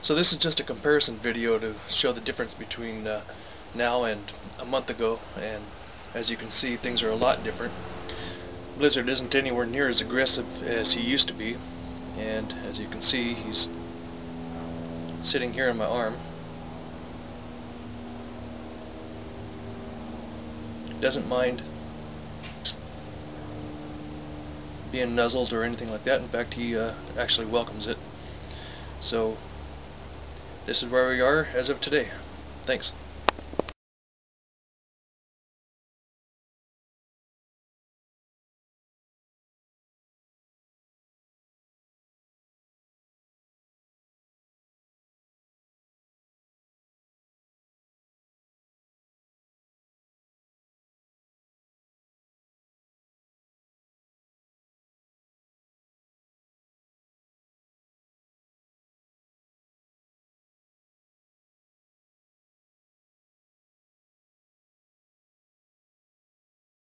So this is just a comparison video to show the difference between now and a month ago, and as you can see, things are a lot different. Blizzard isn't anywhere near as aggressive as he used to be, and as you can see, he's sitting here on my arm. Doesn't mind being nuzzled or anything like that. In fact, he actually welcomes it. So this is where we are as of today. Thanks.